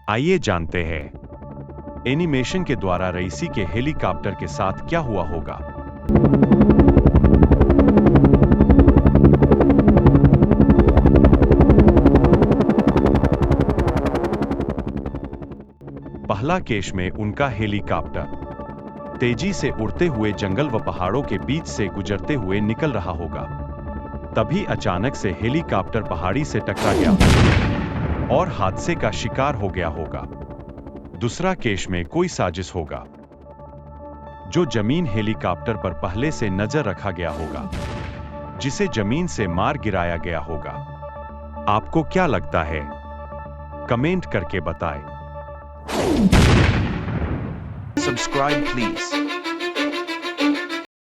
आइए जानते हैं एनिमेशन के द्वारा रईसी के हेलीकॉप्टर के साथ क्या हुआ होगा। पहला केस में उनका हेलीकॉप्टर तेजी से उड़ते हुए जंगल व पहाड़ों के बीच से गुजरते हुए निकल रहा होगा। तभी अचानक से हेलीकॉप्टर पहाड़ी से टकरा गया और हादसे का शिकार हो गया होगा। दूसरा केस में कोई साजिश होगा जो जमीन हेलीकॉप्टर पर पहले से नजर रखा गया होगा, जिसे जमीन से मार गिराया गया होगा। आपको क्या लगता है? कमेंट करके बताएं। Subscribe please.